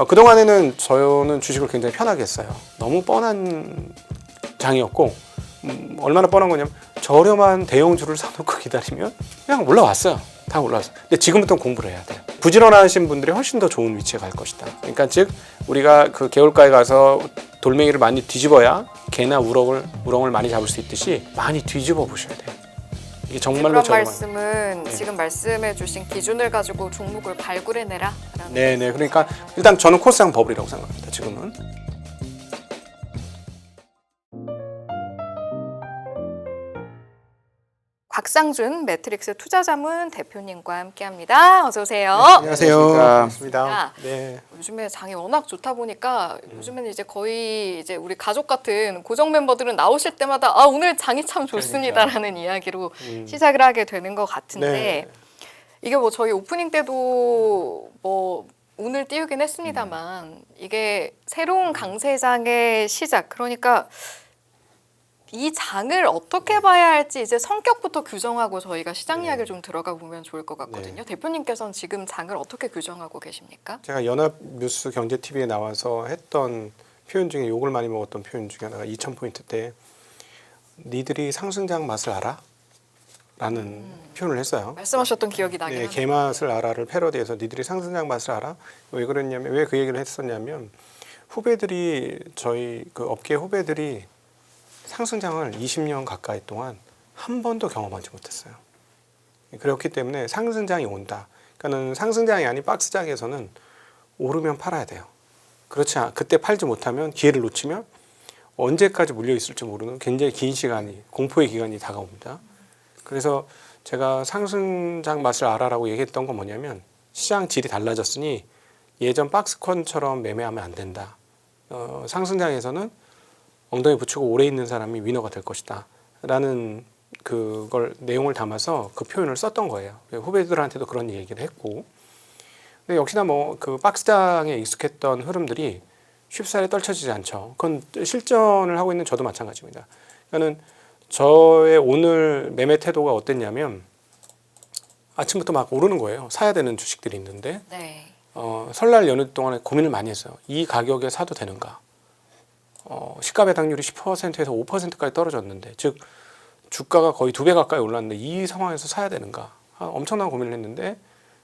그동안에는 저는 주식을 굉장히 편하게 했어요. 너무 뻔한 장이었고 얼마나 뻔한 거냐면 저렴한 대형주를 사놓고 기다리면 그냥 올라왔어요. 다 올라왔어요. 근데 지금부터 공부를 해야 돼요. 부지런하신 분들이 훨씬 더 좋은 위치에 갈 것이다. 그러니까 즉 우리가 그 개울가에 가서 돌멩이를 많이 뒤집어야 개나 우렁을 많이 잡을 수 있듯이 많이 뒤집어 보셔야 돼요. 이게 정말로 그런 저렴한. 말씀은 지금 말씀해주신 기준을 가지고 종목을 발굴해내라. 네네. 그러니까 일단 저는 코스닥 버블이라고 생각합니다. 지금은. 곽상준 매트릭스 투자자문 대표님과 함께합니다. 어서 오세요. 안녕하세요. 반갑습니다. 네. 요즘에 장이 워낙 좋다 보니까 요즘에는 이제 거의 이제 우리 가족 같은 고정 멤버들은 나오실 때마다 아 오늘 장이 참 좋습니다라는 이야기로 시작을 하게 되는 것 같은데 네. 이게 뭐 저희 오프닝 때도 뭐 운을 띄우긴 했습니다만 이게 새로운 강세장의 시작 그러니까. 이 장을 어떻게 봐야 할지 이제 성격부터 규정하고 저희가 시장 이야기를 좀 들어가 보면 좋을 것 같거든요. 대표님께서는 지금 장을 어떻게 규정하고 계십니까? 제가 연합뉴스 경제TV에 나와서 했던 표현 중에 욕을 많이 먹었던 표현 중에 하나가 2000포인트 때 니들이 상승장 맛을 알아? 라는 표현을 했어요. 말씀하셨던 기억이 나긴 네, 하네요. 개맛을 알아를 패러디해서 니들이 상승장 맛을 알아? 왜 그랬냐면 왜 그 얘기를 했었냐면 후배들이 저희 그 업계 후배들이 상승장을 20년 가까이 동안 한 번도 경험하지 못했어요. 그렇기 때문에 상승장이 온다. 그러니까는 상승장이 아닌 박스장에서는 오르면 팔아야 돼요. 그렇지 않아 그때 팔지 못하면 기회를 놓치면 언제까지 물려 있을지 모르는 굉장히 긴 시간이 공포의 기간이 다가옵니다. 그래서 제가 상승장 맛을 알아라고 얘기했던 건 뭐냐면 시장 질이 달라졌으니 예전 박스권처럼 매매하면 안 된다. 상승장에서는 엉덩이 붙이고 오래 있는 사람이 위너가 될 것이다 라는 그걸 내용을 담아서 그 표현을 썼던 거예요. 후배들한테도 그런 얘기를 했고 근데 역시나 뭐 그 박스장에 익숙했던 흐름들이 쉽사리 떨쳐지지 않죠. 그건 실전을 하고 있는 저도 마찬가지입니다. 그러니까는 저의 오늘 매매 태도가 어땠냐면 아침부터 막 오르는 거예요. 사야 되는 주식들이 있는데 설날 연휴 동안에 고민을 많이 했어요. 이 가격에 사도 되는가? 시가 배당률이 10%에서 5%까지 떨어졌는데 즉 주가가 거의 2배 가까이 올랐는데 이 상황에서 사야 되는가 엄청난 고민을 했는데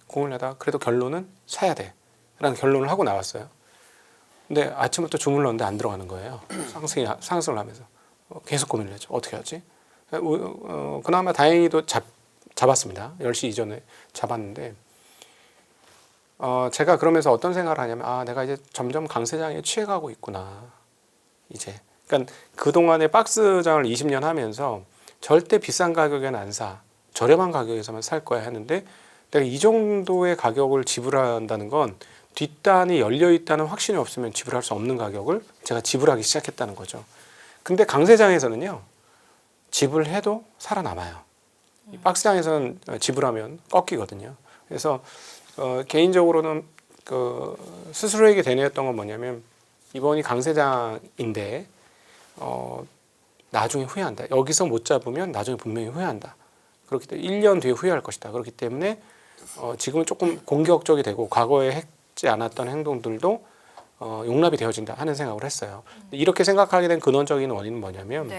고민을 하다가 그래도 결론은 사야 돼 라는 결론을 하고 나왔어요. 근데 아침부터 주물렀는데 안 들어가는 거예요. 상승을 하면서 계속 고민을 했죠. 어떻게 하지? 그나마 다행히도 잡았습니다. 10시 이전에 잡았는데 제가 그러면서 어떤 생각을 하냐면 내가 이제 점점 강세장에 취해가고 있구나. 이제 그러니까 그동안에 박스장을 20년 하면서 절대 비싼 가격에는 안 사. 저렴한 가격에서만 살 거야 하는데 내가 이 정도의 가격을 지불한다는 건 뒷단이 열려 있다는 확신이 없으면 지불할 수 없는 가격을 제가 지불하기 시작했다는 거죠. 근데 강세장에서는요. 지불해도 살아남아요. 이 박스장에서는 지불하면 꺾이거든요. 그래서 개인적으로는 그 스스로에게 되뇌었던 건 뭐냐면 이번이 강세장인데 나중에 후회한다. 여기서 못 잡으면 나중에 분명히 후회한다. 그렇기 때문에 1년 뒤에 후회할 것이다. 그렇기 때문에 지금은 조금 공격적이 되고 과거에 했지 않았던 행동들도 용납이 되어진다 하는 생각을 했어요. 이렇게 생각하게 된 근원적인 원인은 뭐냐면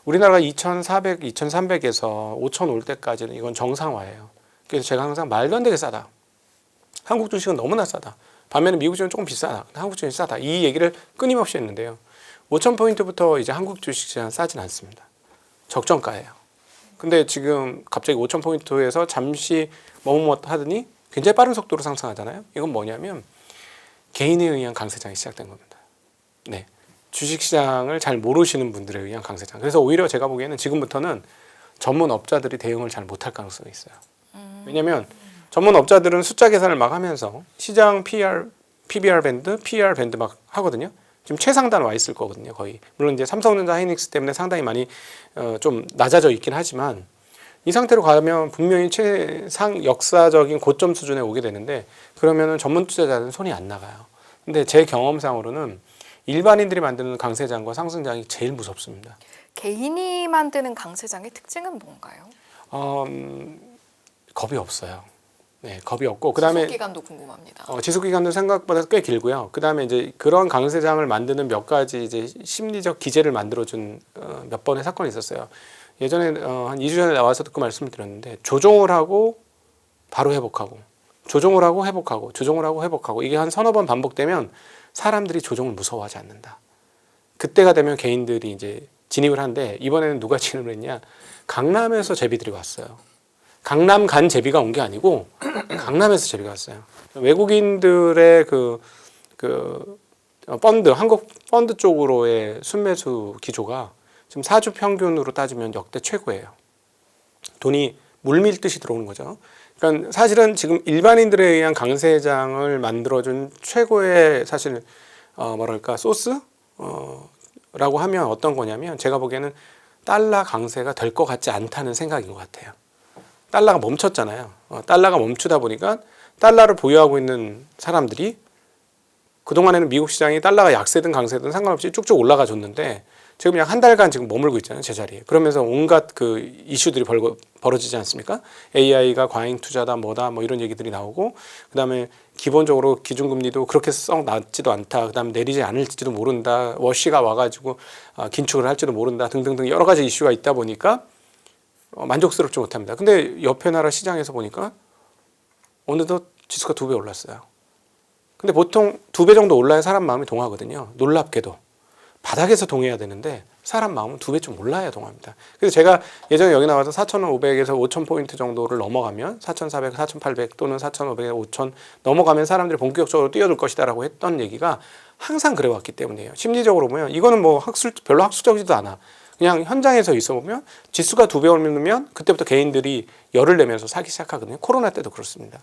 우리나라가 2,400, 2,300에서 5,000 올 때까지는 이건 정상화예요. 그래서 제가 항상 말도 안 되게 싸다. 한국 주식은 너무나 싸다. 반면에 미국 주식은 조금 비싸다. 한국 주식은 싸다. 이 얘기를 끊임없이 했는데요. 5,000포인트부터 이제 한국 주식시장 싸진 않습니다. 적정가예요. 근데 지금 갑자기 5,000포인트에서 잠시 머뭇하더니 굉장히 빠른 속도로 상승하잖아요. 이건 뭐냐면 개인에 의한 강세장이 시작된 겁니다. 네, 주식시장을 잘 모르시는 분들에 의한 강세장. 그래서 오히려 제가 보기에는 지금부터는 전문 업자들이 대응을 잘 못할 가능성이 있어요. 왜냐하면 전문 업자들은 숫자 계산을 막 하면서 시장 PBR 밴드, PER 밴드 막 하거든요. 지금 최상단 와 있을 거거든요, 거의. 물론 이제 삼성전자, 하이닉스 때문에 상당히 많이 좀 낮아져 있긴 하지만 이 상태로 가면 분명히 역사적인 고점 수준에 오게 되는데 그러면은 전문 투자자들은 손이 안 나가요. 근데 제 경험상으로는 일반인들이 만드는 강세장과 상승장이 제일 무섭습니다. 개인이 만드는 강세장의 특징은 뭔가요? 겁이 없어요. 네, 겁이 없고 그다음에 지속 기간도 궁금합니다. 지속 기간도 생각보다 꽤 길고요. 그다음에 이제 그런 강세장을 만드는 몇 가지 이제 심리적 기제를 만들어준 몇 번의 사건이 있었어요. 예전에 한 2주 전에 나와서 그 말씀을 드렸는데 조종을 하고 바로 회복하고 조종을 하고 회복하고 조종을 하고 회복하고 이게 한 서너 번 반복되면 사람들이 조종을 무서워하지 않는다. 그때가 되면 개인들이 이제 진입을 하는데 이번에는 누가 진입을 했냐? 강남에서 제비들이 왔어요. 강남 간 제비가 온 게 아니고 강남에서 제비가 왔어요. 외국인들의 그 펀드 한국 펀드 쪽으로의 순매수 기조가 지금 4주 평균으로 따지면 역대 최고예요. 돈이 물밀듯이 들어오는 거죠. 그러니까 사실은 지금 일반인들에 의한 강세장을 만들어준 최고의 사실 뭐랄까 소스 라고 하면 어떤 거냐면 제가 보기에는 달러 강세가 될 것 같지 않다는 생각인 것 같아요. 달러가 멈췄잖아요. 달러가 멈추다 보니까 달러를 보유하고 있는 사람들이 그동안에는 미국 시장이 달러가 약세든 강세든 상관없이 쭉쭉 올라가 줬는데 지금 약 한 달간 지금 머물고 있잖아요. 제자리에. 그러면서 온갖 그 이슈들이 벌어지지 않습니까? AI가 과잉 투자다 뭐다 뭐 이런 얘기들이 나오고 그다음에 기본적으로 기준금리도 그렇게 썩 낮지도 않다. 그다음에 내리지 않을지도 모른다. 워시가 와가지고 긴축을 할지도 모른다. 등등등 여러 가지 이슈가 있다 보니까 만족스럽지 못합니다. 근데 옆에 나라 시장에서 보니까 어느덧 지수가 2배 올랐어요. 근데 보통 2배 정도 올라야 사람 마음이 동하거든요. 놀랍게도. 바닥에서 동해야 되는데 사람 마음은 2배 좀 올라야 동합니다. 그래서 제가 예전에 여기 나와서 4,500에서 5,000포인트 정도를 넘어가면 4,400, 4,800 또는 4,500, 5,000 넘어가면 사람들이 본격적으로 뛰어들 것이다 라고 했던 얘기가 항상 그래왔기 때문이에요. 심리적으로 보면 이거는 뭐 별로 학술적이지도 않아. 그냥 현장에서 있어 보면 지수가 2배 오르면 그때부터 개인들이 열을 내면서 사기 시작하거든요. 코로나 때도 그렇습니다.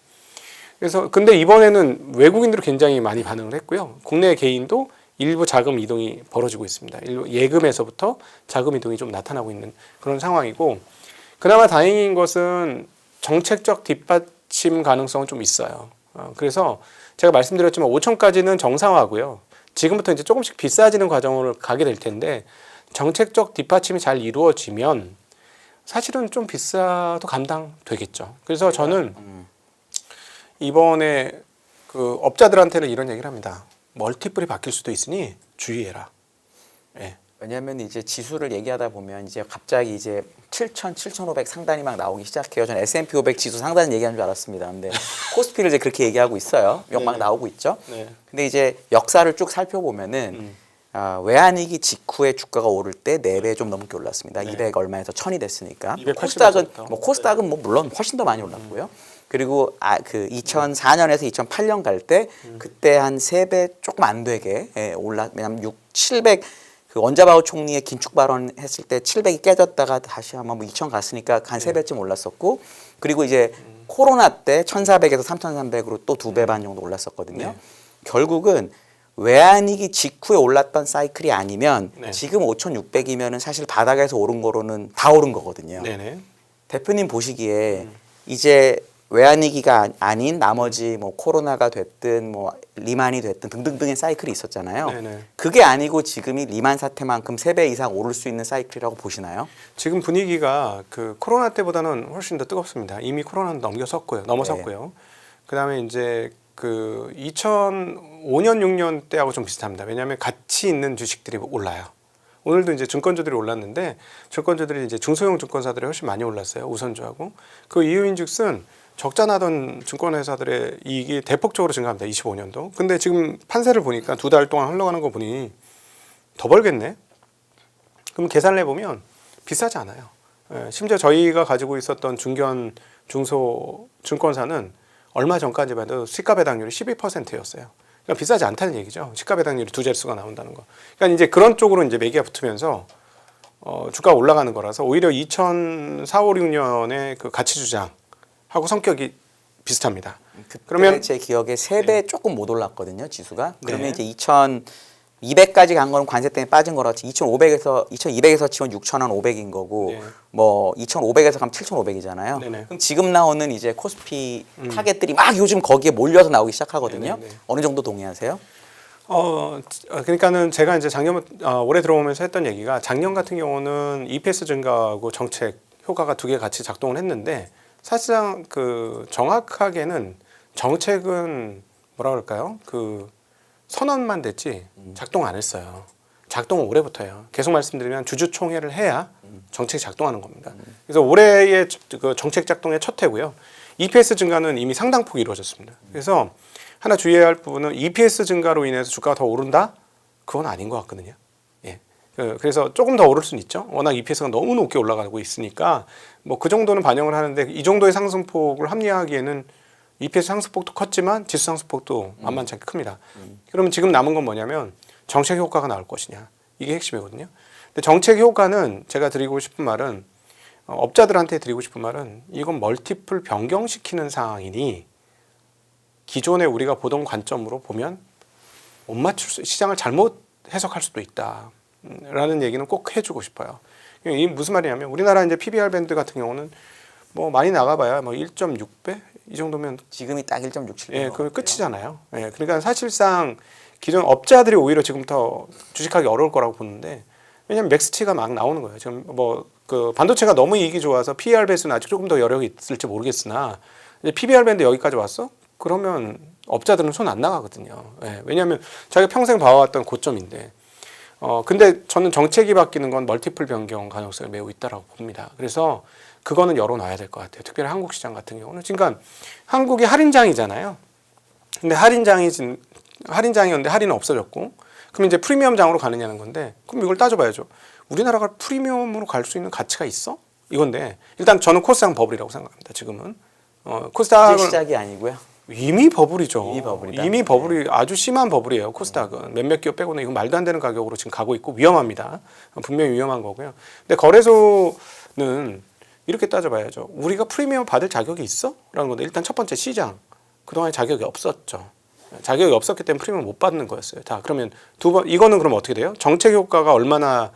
그래서 근데 이번에는 외국인들이 굉장히 많이 반응을 했고요. 국내 개인도 일부 자금 이동이 벌어지고 있습니다. 일부 예금에서부터 자금 이동이 좀 나타나고 있는 그런 상황이고 그나마 다행인 것은 정책적 뒷받침 가능성은 좀 있어요. 그래서 제가 말씀드렸지만 5천까지는 정상화고요. 지금부터 이제 조금씩 비싸지는 과정으로 가게 될 텐데 정책적 뒷받침이 잘 이루어지면 사실은 좀 비싸도 감당되겠죠. 그래서 저는 이번에 그 업자들한테는 이런 얘기를 합니다. 멀티플이 바뀔 수도 있으니 주의해라. 예. 왜냐하면 이제 지수를 얘기하다 보면 이제 갑자기 이제 7,000, 7,500 상단이 막 나오기 시작해요. 저는 S&P 500 지수 상단 얘기하는 줄 알았습니다. 근데 코스피를 이제 그렇게 얘기하고 있어요. 막 나오고 있죠. 네. 근데 이제 역사를 쭉 살펴보면은 외환위기 직후에 주가가 오를 때 4배 좀 넘게 올랐습니다. 네. 200 얼마에서 1,000이 됐으니까. 280 코스닥은 뭐 물론 훨씬 더 많이 올랐고요. 그리고 그 2004년에서 2008년 갈 때 그때 한 3배 조금 안 되게 왜냐면 700 그 원자바오 총리의 긴축 발언 했을 때 700이 깨졌다가 다시 아마 뭐 2000 갔으니까 한 3배쯤 올랐었고 그리고 이제 코로나 때 1400에서 3300으로 또 2배 반 정도 올랐었거든요. 네. 결국은 외환위기 직후에 올랐던 사이클이 아니면 네. 지금 5600이면은 사실 바닥에서 오른 거로는 다 오른 거거든요. 네네. 대표님 보시기에 이제 외환위기가 아닌 나머지 뭐 코로나가 됐든 뭐 리만이 됐든 등등등의 사이클이 있었잖아요. 네네. 그게 아니고 지금이 리만 사태만큼 3배 이상 오를 수 있는 사이클이라고 보시나요? 지금 분위기가 그 코로나 때보다는 훨씬 더 뜨겁습니다. 이미 코로나는 넘어섰고요. 그다음에 이제 그 2005년 6년 때하고 좀 비슷합니다. 왜냐하면 가치 있는 주식들이 올라요. 오늘도 이제 증권주들이 올랐는데 증권주들이 이제 중소형 증권사들이 훨씬 많이 올랐어요. 우선주하고 그 이유인즉슨 적자 나던 증권회사들의 이익이 대폭적으로 증가합니다. 25년도. 근데 지금 판세를 보니까 2달 동안 흘러가는 거 보니 더 벌겠네. 그럼 계산을 해보면 비싸지 않아요. 심지어 저희가 가지고 있었던 중견 중소 증권사는 얼마 전까지만 해도 시가 배당률이 12%였어요. 그러니까 비싸지 않다는 얘기죠. 시가 배당률이 2자릿수가 나온다는 거. 그러니까 이제 그런 쪽으로 이제 매기가 붙으면서 주가가 올라가는 거라서 오히려 2004, 5, 6년의 그 가치 주장하고 성격이 비슷합니다. 그러면 제 기억에 3배 조금 못 올랐거든요, 지수가. 그러면 네. 이제 2200까지 간 거는 관세 때문에 빠진 거라서 2200에서 치면 6,500인 거고 네. 뭐 2500에서 가면 7500이잖아요. 네네. 그럼 지금 나오는 이제 코스피 타겟들이 막 요즘 거기에 몰려서 나오기 시작하거든요. 네네네. 어느 정도 동의하세요? 그러니까는 제가 이제 올해 들어오면서 했던 얘기가 작년 같은 경우는 EPS 증가하고 정책 효과가 2개 같이 작동을 했는데 사실상 그 정확하게는 정책은 뭐라 그럴까요? 그 선언만 됐지 작동 안 했어요. 작동은 올해부터예요. 계속 말씀드리면 주주총회를 해야 정책이 작동하는 겁니다. 그래서 올해의 그 정책 작동의 첫 해고요. EPS 증가는 이미 상당폭 이루어졌습니다. 그래서 하나 주의해야 할 부분은 EPS 증가로 인해서 주가가 더 오른다? 그건 아닌 것 같거든요. 예. 그래서 조금 더 오를 수는 있죠. 워낙 EPS가 너무 높게 올라가고 있으니까 뭐 그 정도는 반영을 하는데 이 정도의 상승폭을 합리화하기에는 EPS 상승폭도 컸지만 지수 상승폭도 만만치 않게 큽니다. 그러면 지금 남은 건 뭐냐면 정책 효과가 나올 것이냐. 이게 핵심이거든요. 근데 정책 효과는 제가 드리고 싶은 말은 업자들한테 드리고 싶은 말은 이건 멀티플 변경시키는 상황이니 기존에 우리가 보던 관점으로 보면 못 맞출 시장을 잘못 해석할 수도 있다. 라는 얘기는 꼭 해주고 싶어요. 이게 무슨 말이냐면 우리나라 이제 PBR 밴드 같은 경우는 뭐 많이 나가봐야 뭐 1.6배 이 정도면 지금이 딱 1.67배. 예, 그 끝이잖아요. 예, 그러니까 사실상 기존 업자들이 오히려 지금부터 주식하기 어려울 거라고 보는데 왜냐하면 맥스치가 막 나오는 거예요. 지금 뭐 그 반도체가 너무 이익이 좋아서 PER 배수는 아직 조금 더 여력이 있을지 모르겠으나 이제 PBR 밴드 여기까지 왔어? 그러면 업자들은 손 안 나가거든요. 예, 왜냐하면 자기가 평생 봐왔던 고점인데. 근데 저는 정책이 바뀌는 건 멀티플 변경 가능성이 매우 있다라고 봅니다. 그래서 그거는 열어놔야 될 것 같아요. 특별히 한국 시장 같은 경우는. 그러니까 한국이 할인장이잖아요. 근데 할인장이었는데 할인은 없어졌고, 그럼 이제 프리미엄장으로 가느냐는 건데, 그럼 이걸 따져봐야죠. 우리나라가 프리미엄으로 갈 수 있는 가치가 있어? 이건데 일단 저는 코스닥 버블이라고 생각합니다. 지금은 코스닥은 이제 시작이 아니고요. 이미 버블이죠. 이미 버블이다. 이미 버블이 아주 심한 버블이에요. 코스닥은 몇몇 기업 빼고는 이건 말도 안 되는 가격으로 지금 가고 있고 위험합니다. 분명히 위험한 거고요. 근데 거래소는 이렇게 따져봐야죠. 우리가 프리미엄 받을 자격이 있어? 라는 건데 일단 첫 번째 시장. 그동안에 자격이 없었죠. 자격이 없었기 때문에 프리미엄 못 받는 거였어요. 자, 그러면 두 번 이거는 그럼 어떻게 돼요? 정책 효과가 얼마나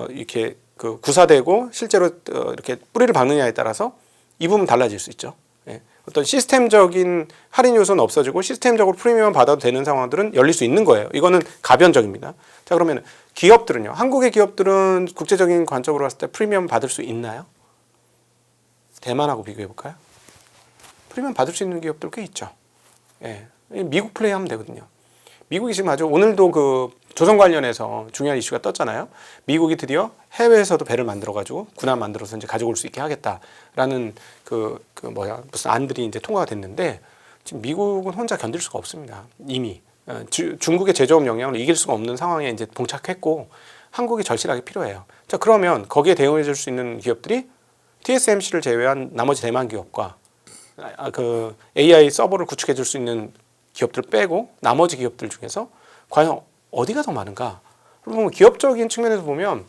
이렇게 그 구사되고 실제로 이렇게 뿌리를 박느냐에 따라서 이 부분 달라질 수 있죠. 예. 어떤 시스템적인 할인 요소는 없어지고 시스템적으로 프리미엄 받아도 되는 상황들은 열릴 수 있는 거예요. 이거는 가변적입니다. 자, 그러면 기업들은요. 한국의 기업들은 국제적인 관점으로 봤을 때 프리미엄 받을 수 있나요? 대만하고 비교해 볼까요? 프리미엄 받을 수 있는 기업들 꽤 있죠. 예. 미국 플레이하면 되거든요. 미국이 지금 아주 오늘도 그 조선 관련해서 중요한 이슈가 떴잖아요. 미국이 드디어 해외에서도 배를 만들어가지고 군함 만들어서 이제 가지고 올 수 있게 하겠다라는 무슨 안들이 이제 통과가 됐는데 지금 미국은 혼자 견딜 수가 없습니다. 이미 중국의 제조업 영향을 이길 수가 없는 상황에 이제 봉착했고 한국이 절실하게 필요해요. 자, 그러면 거기에 대응해 줄 수 있는 기업들이 TSMC를 제외한 나머지 대만 기업과 그 AI 서버를 구축해 줄 수 있는 기업들 빼고 나머지 기업들 중에서 과연 어디가 더 많은가? 그러면 기업적인 측면에서 보면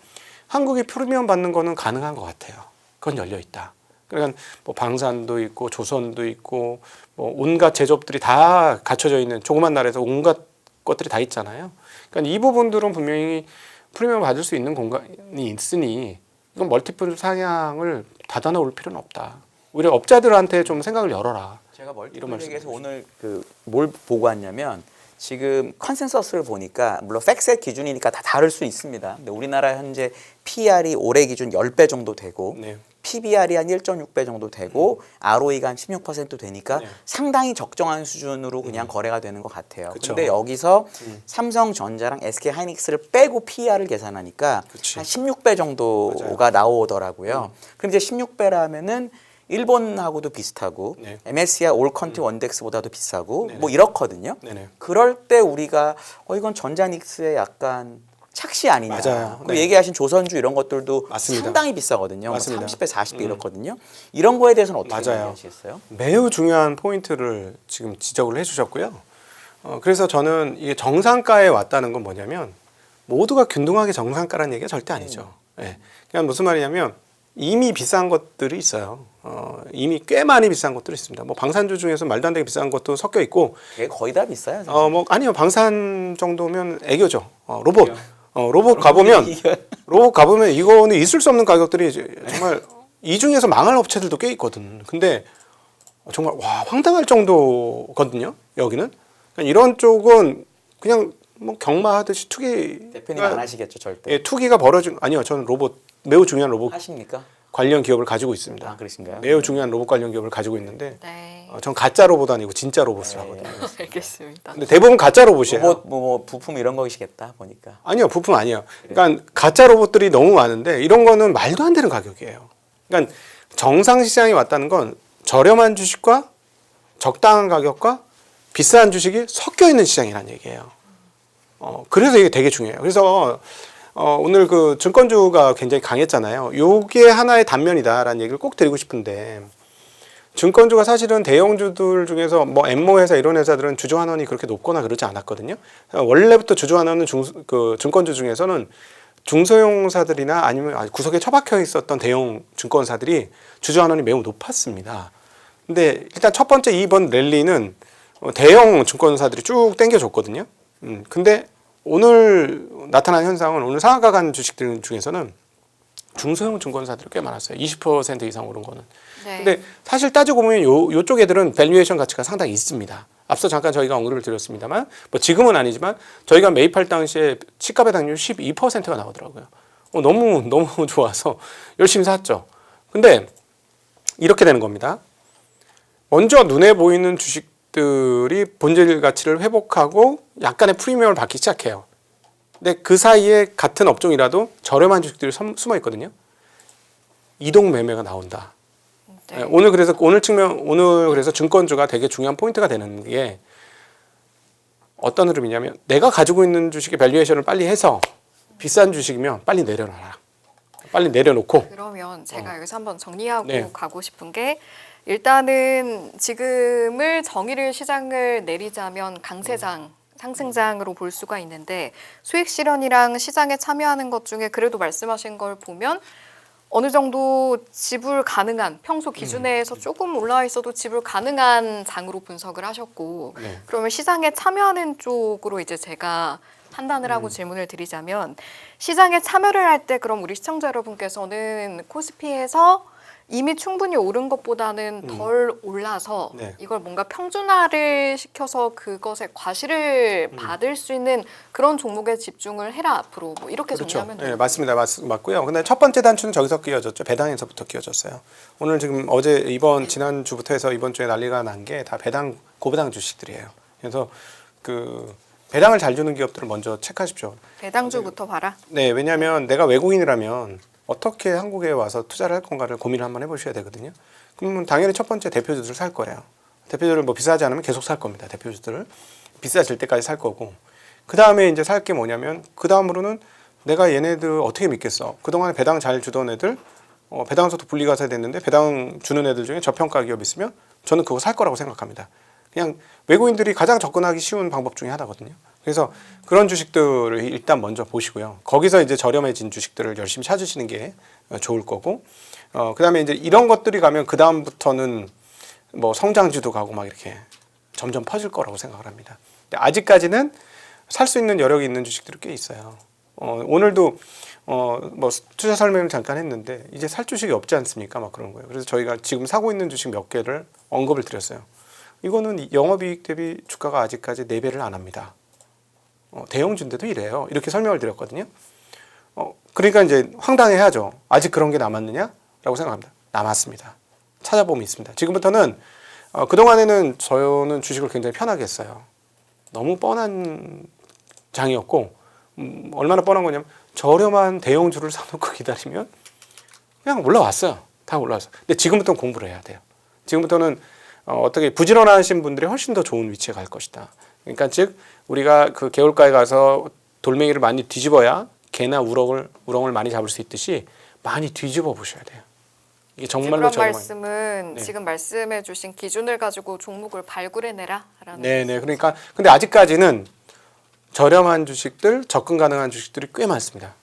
한국이 프리미엄 받는 거는 가능한 것 같아요. 그건 열려 있다. 그러니까 뭐 방산도 있고 조선도 있고 뭐 온갖 제조업들이 다 갖춰져 있는 조그만 나라에서 온갖 것들이 다 있잖아요. 그러니까 이 부분들은 분명히 프리미엄 받을 수 있는 공간이 있으니 이건 멀티플 상향을 닫아 놓을 필요는 없다. 오히려 업자들한테 좀 생각을 열어라. 제가 이런 멀티플렉에서 말씀을 오늘 뭘 보고 왔냐면 지금 컨센서스를 보니까 물론 팩셋 기준이니까 다 다를 수 있습니다. 근데 우리나라 현재 PR이 올해 기준 10배 정도 되고 네. PBR이 한 1.6배 정도 되고 ROE가 한 16% 되니까 네. 상당히 적정한 수준으로 그냥 거래가 되는 것 같아요. 그쵸. 근데 여기서 삼성전자랑 SK하이닉스를 빼고 PR을 계산하니까 그치. 한 16배 정도가 나오더라고요. 그럼 이제 16배라면은 일본하고도 비슷하고 네. MSCI 올 컨트리 원덱스보다도 비싸고 네네. 뭐 이렇거든요. 네네. 그럴 때 우리가 이건 전자닉스의 약간 착시 아니냐. 맞아요. 그리고 네. 얘기하신 조선주 이런 것들도 맞습니다. 상당히 비싸거든요. 뭐 맞습니다. 30배, 40배 이렇거든요. 이런 거에 대해서는 어떻게 맞아요. 얘기하시겠어요? 매우 중요한 포인트를 지금 지적을 해주셨고요. 그래서 저는 이게 정상가에 왔다는 건 뭐냐면 모두가 균등하게 정상가라는 얘기가 절대 아니죠. 예. 그냥 무슨 말이냐면 이미 비싼 것들이 있어요. 이미 꽤 많이 비싼 것들이 있습니다. 뭐 방산주 중에서 말도 안 되게 비싼 것도 섞여 있고, 그게 거의 다 비싸요. 뭐 아니요 방산 정도면 애교죠. 로봇 가보면 이거는 있을 수 없는 가격들이 정말 이 중에서 망할 업체들도 꽤 있거든. 근데 정말 와 황당할 정도거든요. 여기는 그러니까 이런 쪽은 그냥 뭐 경마하듯이 투기 대표님 안 하시겠죠 절대. 투기가 벌어진 아니요 저는 매우 중요한 로봇 하십니까? 관련 기업을 가지고 있습니다. 아, 그러신가요? 매우 중요한 로봇 관련 기업을 가지고 있는데 네. 전 가짜 로봇 아니고 진짜 로봇을 하거든요. 알겠습니다. 근데 대부분 가짜 로봇이에요. 로봇 뭐 부품 이런 거시겠다 보니까. 아니요, 부품 아니에요. 그러니까 가짜 로봇들이 너무 많은데 이런 거는 말도 안 되는 가격이에요. 그러니까 정상 시장에 왔다는 건 저렴한 주식과 적당한 가격과 비싼 주식이 섞여 있는 시장이라는 얘기예요. 그래서 이게 되게 중요해요. 그래서 오늘 그 증권주가 굉장히 강했잖아요. 요게 하나의 단면이다라는 얘기를 꼭 드리고 싶은데 증권주가 사실은 대형주들 중에서 뭐 엠모 회사 이런 회사들은 주주 환원이 그렇게 높거나 그러지 않았거든요. 원래부터 주주 환원은 그 증권주 중에서는 중소형사들이나 아니면 구석에 처박혀 있었던 대형 증권사들이 주주 환원이 매우 높았습니다. 근데 일단 첫 번째 이번 랠리는 대형 증권사들이 쭉 땡겨줬거든요. 근데 오늘 나타난 현상은 오늘 상한가 간 주식들 중에서는 중소형 증권사들이 꽤 많았어요. 20% 이상 오른 거는. 네. 근데 사실 따지고 보면 요쪽 애들은 밸류에이션 가치가 상당히 있습니다. 앞서 잠깐 저희가 언급을 드렸습니다만 뭐 지금은 아니지만 저희가 매입할 당시에 시가 배당률 12%가 나오더라고요. 너무 좋아서 열심히 샀죠. 근데 이렇게 되는 겁니다. 먼저 눈에 보이는 주식들이 본질 가치를 회복하고 약간의 프리미엄을 받기 시작해요. 근데 그 사이에 같은 업종이라도 저렴한 주식들이 숨어 있거든요. 이동 매매가 나온다. 네. 오늘 그래서 증권주가 되게 중요한 포인트가 되는 게 어떤 흐름이냐면 내가 가지고 있는 주식의 밸류에이션을 빨리 해서 비싼 주식이면 빨리 내려놔라. 빨리 내려놓고 그러면 제가 여기서 한번 정리하고 네. 가고 싶은 게 일단은 지금을 정의를 시장을 내리자면 강세장 상승장으로 볼 수가 있는데 수익 실현이랑 시장에 참여하는 것 중에 그래도 말씀하신 걸 보면 어느 정도 지불 가능한 평소 기준에서 조금 올라와 있어도 지불 가능한 장으로 분석을 하셨고 네. 그러면 시장에 참여하는 쪽으로 이제 제가 판단을 하고 질문을 드리자면 시장에 참여를 할 때 그럼 우리 시청자 여러분께서는 코스피에서 이미 충분히 오른 것보다는 덜 올라서 네. 이걸 뭔가 평준화를 시켜서 그것에 과실을 받을 수 있는 그런 종목에 집중을 해라 앞으로 뭐 이렇게 그렇죠. 정리하면 네, 돼요. 맞습니다. 맞고요. 근데 첫 번째 단추는 저기서 끼워졌죠. 배당에서부터 끼워졌어요. 오늘 지금 지난 주부터 해서 이번 주에 난리가 난 게 다 고배당 주식들이에요. 그래서 그 배당을 잘 주는 기업들을 먼저 체크하십시오. 배당주부터 봐라. 네, 왜냐하면 내가 외국인이라면 어떻게 한국에 와서 투자를 할 건가를 고민을 한번 해보셔야 되거든요. 그러면 당연히 첫 번째 대표주들을 살 거예요. 대표주를 뭐 비싸지 않으면 계속 살 겁니다. 대표주들을 비싸질 때까지 살 거고 그 다음에 이제 살 게 뭐냐면 그 다음으로는 내가 얘네들 어떻게 믿겠어? 그동안에 배당 잘 주던 애들 배당서도 분리가서 됐는데 배당 주는 애들 중에 저평가 기업 있으면 저는 그거 살 거라고 생각합니다. 그냥 외국인들이 가장 접근하기 쉬운 방법 중에 하나거든요. 그래서 그런 주식들을 일단 먼저 보시고요. 거기서 이제 저렴해진 주식들을 열심히 찾으시는 게 좋을 거고, 그다음에 이제 이런 것들이 가면 그 다음부터는 뭐 성장주도 가고 막 이렇게 점점 퍼질 거라고 생각을 합니다. 근데 아직까지는 살 수 있는 여력이 있는 주식들이 꽤 있어요. 오늘도 뭐 투자 설명을 잠깐 했는데 이제 살 주식이 없지 않습니까? 막 그런 거예요. 그래서 저희가 지금 사고 있는 주식 몇 개를 언급을 드렸어요. 이거는 영업이익 대비 주가가 아직까지 4배를 안 합니다. 대형주인데도 이래요. 이렇게 설명을 드렸거든요. 그러니까 이제 황당해하죠. 아직 그런 게 남았느냐라고 생각합니다. 남았습니다. 찾아보면 있습니다. 지금부터는 그동안에는 저는 주식을 굉장히 편하게 했어요. 너무 뻔한 장이었고 얼마나 뻔한 거냐면 저렴한 대형주를 사놓고 기다리면 그냥 올라왔어요. 다 올라왔어요. 근데 지금부터는 공부를 해야 돼요. 지금부터는 어떻게 부지런하신 분들이 훨씬 더 좋은 위치에 갈 것이다. 그러니까 즉 우리가 그 개울가에 가서 돌멩이를 많이 뒤집어야 개나 우렁을 많이 잡을 수 있듯이 많이 뒤집어 보셔야 돼요. 이게 정말로 그런 저렴한. 말씀은 네. 지금 말씀해주신 기준을 가지고 종목을 발굴해내라라는. 네네. 그러니까 근데 아직까지는 저렴한 주식들, 접근 가능한 주식들이 꽤 많습니다.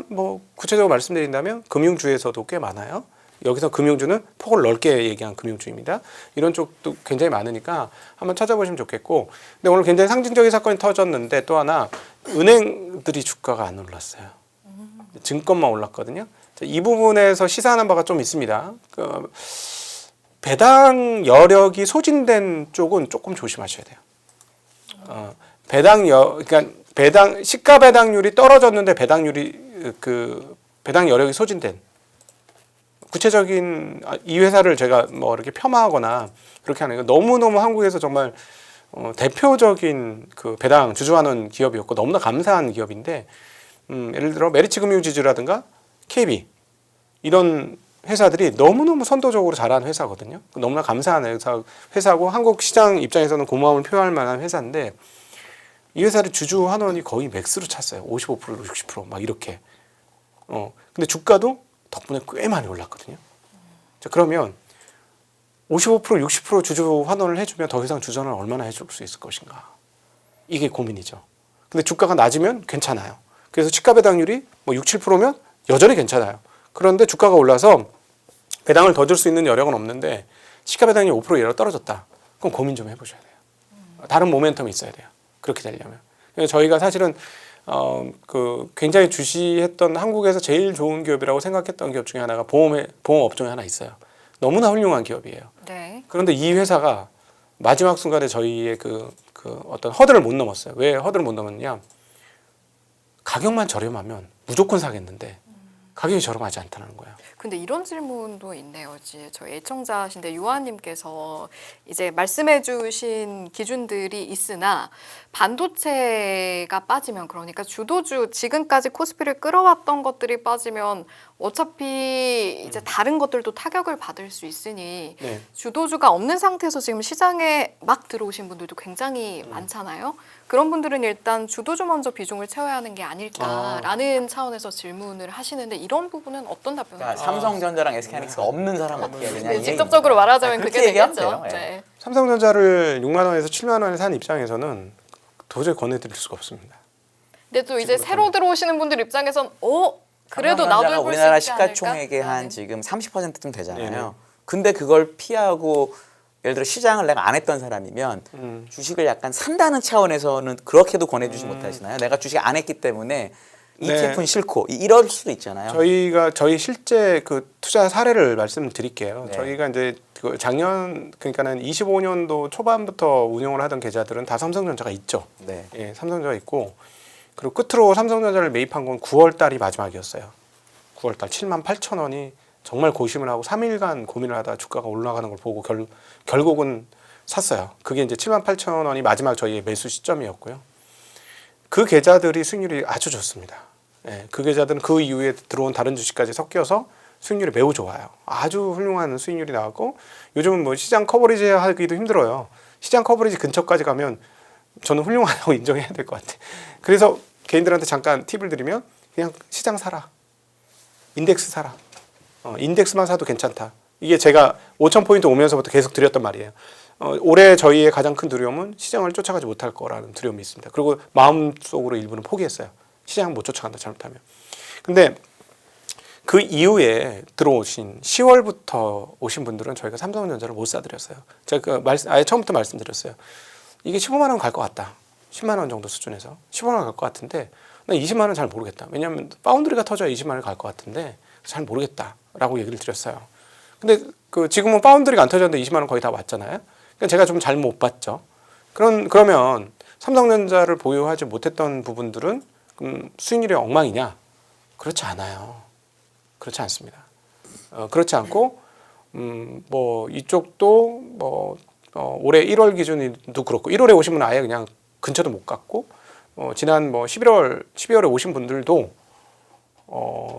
뭐 구체적으로 말씀드린다면 금융주에서도 꽤 많아요. 여기서 금융주는 폭을 넓게 얘기한 금융주입니다. 이런 쪽도 굉장히 많으니까 한번 찾아보시면 좋겠고, 근데 오늘 굉장히 상징적인 사건이 터졌는데 또 하나 은행들이 주가가 안 올랐어요. 증권만 올랐거든요. 이 부분에서 시사하는 바가 좀 있습니다. 배당 여력이 소진된 쪽은 조금 조심하셔야 돼요. 그러니까 시가 배당률이 떨어졌는데 배당 여력이 소진된 구체적인 이 회사를 제가 뭐 이렇게 폄하하거나 그렇게 하는 거 너무너무 한국에서 정말 대표적인 그 배당 주주환원 기업이었고 너무나 감사한 기업인데 예를 들어 메리츠금융지주라든가 KB 이런 회사들이 너무너무 선도적으로 잘하는 회사거든요. 너무나 감사한 회사고 한국 시장 입장에서는 고마움을 표할 만한 회사인데 이 회사를 주주 환원이 거의 맥스로 찼어요. 55%, 60%막 이렇게. 근데 주가도 덕분에 꽤 많이 올랐거든요. 자, 그러면 55%, 60% 주주 환원을 해주면 더 이상 주전을 얼마나 해줄 수 있을 것인가. 이게 고민이죠. 근데 주가가 낮으면 괜찮아요. 그래서 시가 배당률이 뭐 6, 7%면 여전히 괜찮아요. 그런데 주가가 올라서 배당을 더 줄 수 있는 여력은 없는데 시가 배당률이 5% 이하로 떨어졌다. 그럼 고민 좀 해보셔야 돼요. 다른 모멘텀이 있어야 돼요. 그렇게 되려면. 저희가 사실은 그 굉장히 주시했던 한국에서 제일 좋은 기업이라고 생각했던 기업 중에 하나가 보험 업종에 하나 있어요. 너무나 훌륭한 기업이에요. 네. 그런데 이 회사가 마지막 순간에 저희의 그 어떤 허들을 못 넘었어요. 왜 허들을 못 넘었냐? 가격만 저렴하면 무조건 사겠는데 가격이 저렴하지 않다는 거예요. 근데 이런 질문도 있네요. 이제 저희 애청자신데 유아님께서 이제 말씀해주신 기준들이 있으나 반도체가 빠지면 그러니까 주도주 지금까지 코스피를 끌어왔던 것들이 빠지면 어차피 이제 다른 것들도 타격을 받을 수 있으니 네. 주도주가 없는 상태에서 지금 시장에 막 들어오신 분들도 굉장히 많잖아요. 그런 분들은 일단 주도주 먼저 비중을 채워야 하는 게 아닐까라는 차원에서 질문을 하시는데 이런 부분은 어떤 답변을 그러니까 삼성전자랑 SK하이닉스가 없는 사람 어떻게 해야 되냐 이 직접적으로 말하자면 그렇게 그게 얘기하면 되겠죠. 돼요. 예. 네. 삼성전자를 6만 원에서 7만 원에 산 입장에서는 도저히 권해드릴 수가 없습니다. 근데 또 이제 새로 들어오시는 분들 입장에선 그래도 삼성전자가 나도 해볼 우리나라 수 있지 않을까? 시가총액의 한 라는. 지금 30%쯤 되잖아요. 네네. 근데 그걸 피하고 예를 들어 시장을 내가 안 했던 사람이면 주식을 약간 산다는 차원에서는 그렇게도 권해주지 못하시나요? 내가 주식 안 했기 때문에 ETF는 싫고 이럴 수도 있잖아요. 저희 실제 그 투자 사례를 말씀드릴게요. 네. 저희가 이제 그 작년 그러니까는 25년도 초반부터 운영을 하던 계좌들은 다 삼성전자가 있죠. 네. 예, 삼성전자가 있고 그리고 끝으로 삼성전자를 매입한 건 9월 달이 마지막이었어요. 9월 달 7만 8천 원이 정말 고심을 하고 3일간 고민을 하다 주가가 올라가는 걸 보고 결국은 샀어요. 그게 이제 7만 8천 원이 마지막 저희의 매수 시점이었고요. 그 계좌들이 수익률이 아주 좋습니다. 예, 그 계좌들은 그 이후에 들어온 다른 주식까지 섞여서 수익률이 매우 좋아요. 아주 훌륭한 수익률이 나왔고 요즘은 뭐 시장 커버리지 하기도 힘들어요. 시장 커버리지 근처까지 가면 저는 훌륭하다고 인정해야 될 것 같아요. 그래서 개인들한테 잠깐 팁을 드리면 그냥 시장 사라. 인덱스 사라. 인덱스만 사도 괜찮다. 이게 제가 5,000포인트 오면서부터 계속 드렸던 말이에요. 올해 저희의 가장 큰 두려움은 시장을 쫓아가지 못할 거라는 두려움이 있습니다. 그리고 마음속으로 일부는 포기했어요. 시장을 못 쫓아간다 잘못하면. 근데 그 이후에 들어오신 10월부터 오신 분들은 저희가 삼성전자를 못 사드렸어요. 제가 아예 처음부터 말씀드렸어요. 이게 15만 원 갈 것 같다. 10만 원 정도 수준에서 15만 원 갈 것 같은데 나 20만 원 잘 모르겠다. 왜냐하면 파운드리가 터져야 20만 원이 갈 것 같은데 잘 모르겠다라고 얘기를 드렸어요. 근데 그 지금은 파운드리가 안 터졌는데 20만 원 거의 다 왔잖아요. 그러니까 제가 좀 잘 못 봤죠. 그러면 삼성전자를 보유하지 못했던 부분들은 수익률이 엉망이냐? 그렇지 않아요. 그렇지 않습니다. 그렇지 않고 뭐 이쪽도 뭐 올해 1월 기준도 그렇고 1월에 오신 분은 아예 그냥 근처도 못 갔고 지난 뭐 12월에 오신 분들도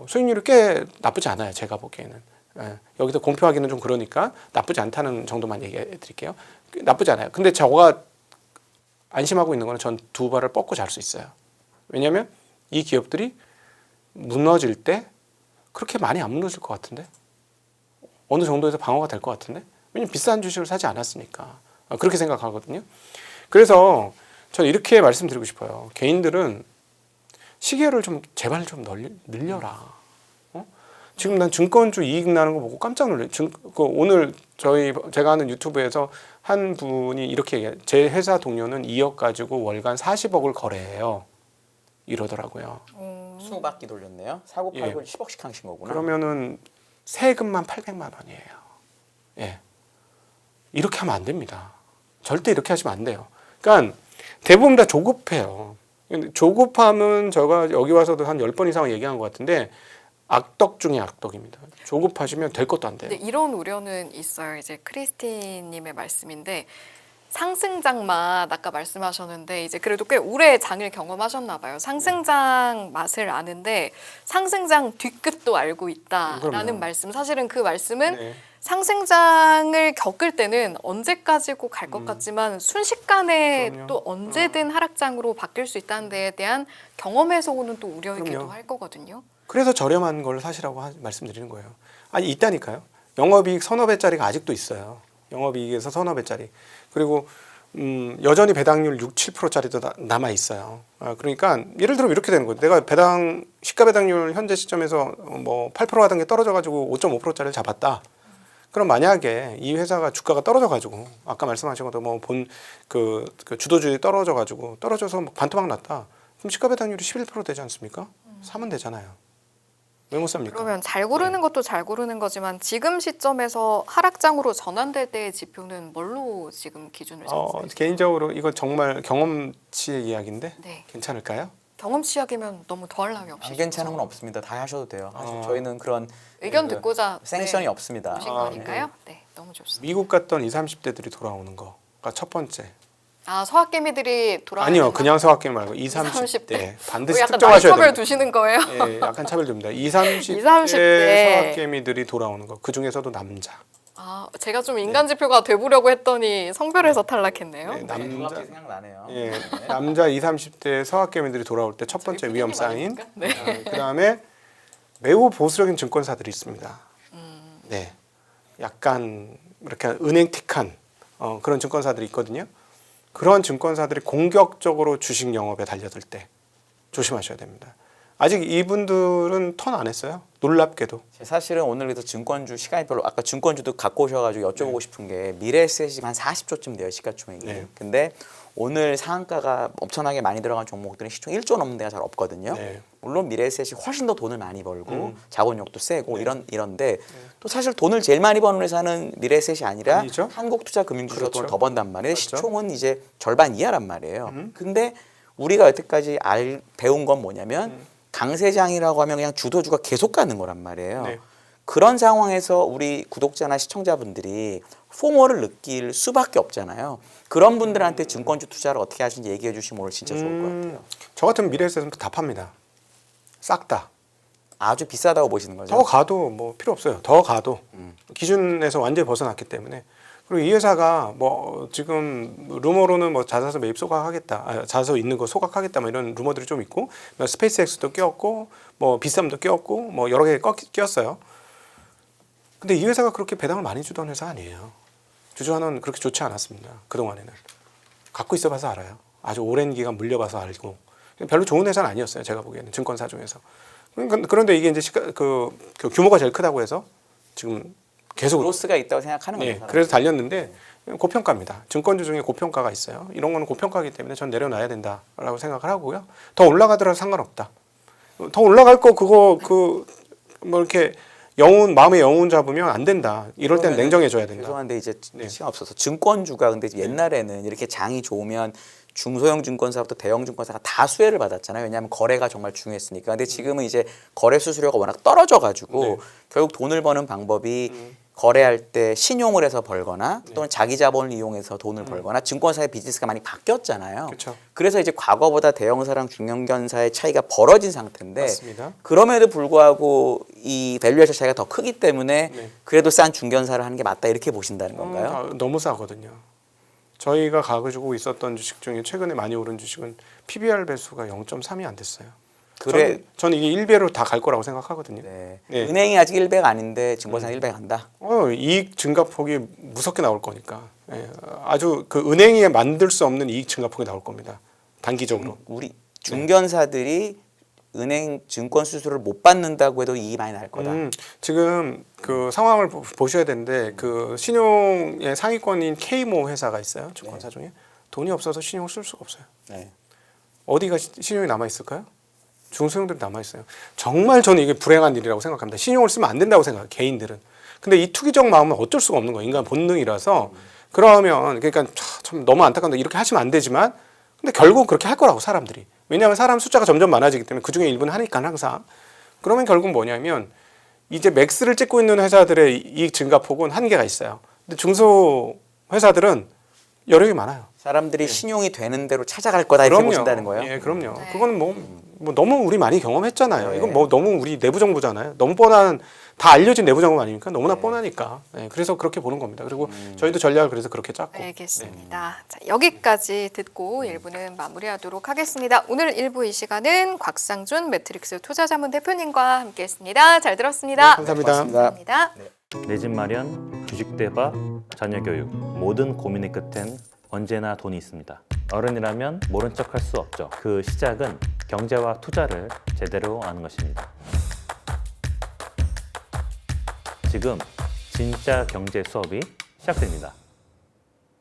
수익률이 꽤 나쁘지 않아요. 제가 보기에는. 예, 여기서 공표하기는 좀 그러니까 나쁘지 않다는 정도만 얘기해 드릴게요. 나쁘지 않아요. 근데 저가 안심하고 있는 거는 전 두 발을 뻗고 잘 수 있어요. 왜냐하면 이 기업들이 무너질 때 그렇게 많이 안 무너질 것 같은데 어느 정도에서 방어가 될 것 같은데 왜냐면 비싼 주식을 사지 않았으니까 그렇게 생각하거든요. 그래서 저는 이렇게 말씀드리고 싶어요. 개인들은 시계를 좀 제발 좀 늘려라. 지금 난 증권주 이익 나는 거 보고 깜짝 놀래요. 오늘 제가 하는 유튜브에서 한 분이 이렇게 얘기해요. 제 회사 동료는 2억 가지고 월간 40억을 거래해요. 이러더라고요. 수바퀴 돌렸네요. 사고 팔고 10억씩 하신 거구나. 그러면은 세금만 800만 원이에요. 예. 이렇게 하면 안 됩니다. 절대 이렇게 하시면 안 돼요. 그러니까 대부분 다 조급해요. 조급함은 제가 여기 와서도 한 10번 이상 얘기한 것 같은데 악덕 중에 악덕입니다. 조급하시면 될 것도 안 돼요. 근데 이런 우려는 있어요. 이제 크리스티님의 말씀인데 상승장 맛 아까 말씀하셨는데 이제 그래도 꽤 오래 장을 경험하셨나 봐요. 상승장 맛을 아는데 상승장 뒤끝도 알고 있다라는 그럼요. 말씀. 사실은 그 말씀은 네. 상승장을 겪을 때는 언제까지고 갈 것 같지만 순식간에 그럼요. 또 언제든 하락장으로 바뀔 수 있다는 데에 대한 경험에서 오는 또 우려이기도 그럼요. 할 거거든요. 그래서 저렴한 걸 사시라고 말씀드리는 거예요. 아니 있다니까요. 영업이익 서너 배짜리가 아직도 있어요. 영업이익에서 서너 배짜리. 그리고 여전히 배당률 6, 7%짜리도 남아 있어요. 그러니까 예를 들면 이렇게 되는 거예요. 내가 시가 배당률 현재 시점에서 뭐 8% 하던 게 떨어져가지고 5.5%짜리를 잡았다. 그럼 만약에 이 회사가 주가가 떨어져가지고 아까 말씀하신 것도 뭐 그 주도주의 떨어져서 뭐 반토막 났다. 그럼 시가 배당률이 11% 되지 않습니까? 사면 되잖아요. 왜 못 삽니까? 그러면 잘 고르는 것도 잘 고르는 거지만 지금 시점에서 하락장으로 전환될 때의 지표는 뭘로 지금 기준을 잡으세요? 개인적으로 이거 정말 경험치의 이야기인데 네. 괜찮을까요? 경험치약이면 너무 더할 나위 없이 안 괜찮은 건 없습니다. 다 하셔도 돼요. 사실 저희는 그런 의견 그 듣고자 생션이 없습니다. 오신 거니까요. 네, 너무 좋습니다. 미국 갔던 20, 30대들이 돌아오는 거가 첫 번째. 아 서학개미들이 돌아오는 아니요, 그냥 서학개 말고 20, 30대. 30대 반드시 약간 나이 특정하셔야 차별 됩니다. 두시는 거예요? 예, 약간 차별됩니다. 20, 30대 30대. 서학개미들이 돌아오는 거. 그 중에서도 남자. 아 제가 좀 인간 지표가 돼보려고 했더니 성별에서 탈락했네요. 네, 남자. 갑자기 생각나네요. 예, 남자 20, 30대 서학개미들이 돌아올 때 첫 번째 위험 사인. 네. 그다음에 매우 보수적인 증권사들이 있습니다. 네, 약간 이렇게 은행틱한 그런 증권사들이 있거든요. 그런 증권사들이 공격적으로 주식 영업에 달려들 때 조심하셔야 됩니다. 아직 이분들은 턴 안 했어요. 놀랍게도. 사실은 오늘 그래서 증권주 시간이 별로 아까 증권주도 갖고 오셔가지고 여쭤보고 싶은 게 미래에셋이 한 40조쯤 돼요 시가총액이. 네. 근데 오늘 상한가가 엄청나게 많이 들어간 종목들은 시총 1조 넘는 데가 잘 없거든요. 네. 물론 미래에셋이 훨씬 더 돈을 많이 벌고 자본력도 세고 이런데 또 사실 돈을 제일 많이 버는 회사는 미래에셋이 아니라 아니죠? 한국투자금융주가 그렇죠. 돈을 더 번단 말이에요. 맞죠. 시총은 이제 절반 이하란 말이에요. 근데 우리가 여태까지 배운 건 뭐냐면 강세장이라고 하면 그냥 주도주가 계속 가는 거란 말이에요. 네. 그런 상황에서 우리 구독자나 시청자분들이 포모를 느낄 수밖에 없잖아요. 그런 분들한테 증권주 투자를 어떻게 하시는지 얘기해 주시면 오늘 진짜 좋을 것 같아요. 저 같은 미래에셋은 다 팝니다. 싹 다. 아주 비싸다고 보시는 거죠? 더 가도 뭐 필요 없어요. 더 가도 기준에서 완전히 벗어났기 때문에. 그리고 이 회사가 뭐 지금 루머로는 뭐 자사서 매입 소각하겠다, 자사서 있는 거 소각하겠다, 뭐 이런 루머들이 좀 있고, 뭐 스페이스X도 꼈고, 뭐 비쌈도 꼈고, 뭐 여러 개 꼈어요. 근데 이 회사가 그렇게 배당을 많이 주던 회사 아니에요. 주주환원 그렇게 좋지 않았습니다. 그 동안에는 갖고 있어봐서 알아요. 아주 오랜 기간 물려봐서 알고 별로 좋은 회사는 아니었어요. 제가 보기에는 증권사 중에서. 그런데 이게 이제 그 규모가 제일 크다고 해서 지금 계속 로스가 있다고 생각하는 거죠. 예, 사람들이. 그래서 달렸는데 고평가입니다. 증권주 중에 고평가가 있어요. 이런 거는 고평가이기 때문에 전 내려놔야 된다라고 생각을 하고요. 더 올라가더라도 상관없다. 더 올라갈 거 그거 뭐 이렇게 마음의 영혼 잡으면 안 된다. 이럴 때는 냉정해져야 된다. 죄송한데 이제 네. 시간 없어서 증권주가 근데 옛날에는 이렇게 장이 좋으면 중소형 증권사부터 대형 증권사가 다 수혜를 받았잖아요. 왜냐하면 거래가 정말 중요했으니까. 근데 지금은 이제 거래 수수료가 워낙 떨어져가지고 네. 결국 돈을 버는 방법이 거래할 때 신용을 해서 벌거나 또는 자기 자본을 이용해서 돈을 벌거나 증권사의 비즈니스가 많이 바뀌었잖아요. 그렇죠. 그래서 이제 과거보다 대형사랑 중형견사의 차이가 벌어진 상태인데 맞습니다. 그럼에도 불구하고 이 밸류에이션 차이가 더 크기 때문에 네. 그래도 싼 중견사를 하는 게 맞다 이렇게 보신다는 건가요? 너무 싸거든요. 저희가 가지고 있었던 주식 중에 최근에 많이 오른 주식은 PBR 배수가 0.3이 안 됐어요. 그래. 저는 이게 1배로 다 갈 거라고 생각하거든요. 네. 네. 은행이 아직 1배가 아닌데 증권사는 1배 간다. 이익 증가폭이 무섭게 나올 거니까. 예, 아주 그 은행이 만들 수 없는 이익 증가폭이 나올 겁니다. 단기적으로. 우리 중견사들이 은행 증권 수수료를 못 받는다고 해도 이익이 많이 날 거다. 지금 그 상황을 보셔야 되는데 그 신용의 상위권인 K모 회사가 있어요. 증권사 중에. 돈이 없어서 신용을 쓸 수가 없어요. 네. 어디가 신용이 남아 있을까요? 중소형들이 남아 있어요. 정말 저는 이게 불행한 일이라고 생각합니다. 신용을 쓰면 안 된다고 생각해요. 개인들은. 근데 이 투기적 마음은 어쩔 수가 없는 거예요. 인간 본능이라서. 그러면 그러니까 참 너무 안타까운데 이렇게 하시면 안 되지만 근데 결국 그렇게 할 거라고 사람들이. 왜냐하면 사람 숫자가 점점 많아지기 때문에 그중에 일부는 하니까 항상. 그러면 결국 뭐냐면 이제 맥스를 찍고 있는 회사들의 이익 증가폭은 한계가 있어요. 근데 중소 회사들은 여력이 많아요. 사람들이 신용이 되는 대로 찾아갈 거다 이렇게 보신다는 거예요. 예, 그럼요. 네. 그거는 뭐 너무 우리 많이 경험했잖아요. 네. 이건 뭐 너무 우리 내부 정보잖아요. 너무 뻔한 다 알려진 내부 정보 아닙니까? 너무나 뻔하니까. 예, 그래서 그렇게 보는 겁니다. 그리고 저희도 전략을 그래서 그렇게 짰고. 알겠습니다. 자, 여기까지 듣고 1부는 마무리하도록 하겠습니다. 오늘 1부 이 시간은 곽상준 매트릭스 투자자문 대표님과 함께했습니다. 잘 들었습니다. 네, 감사합니다. 감사합니다. 내 집 마련, 주식 대박, 자녀 교육 모든 고민의 끝엔 언제나 돈이 있습니다. 어른이라면 모른 척할 수 없죠. 그 시작은 경제와 투자를 제대로 아는 것입니다. 지금 진짜 경제 수업이 시작됩니다.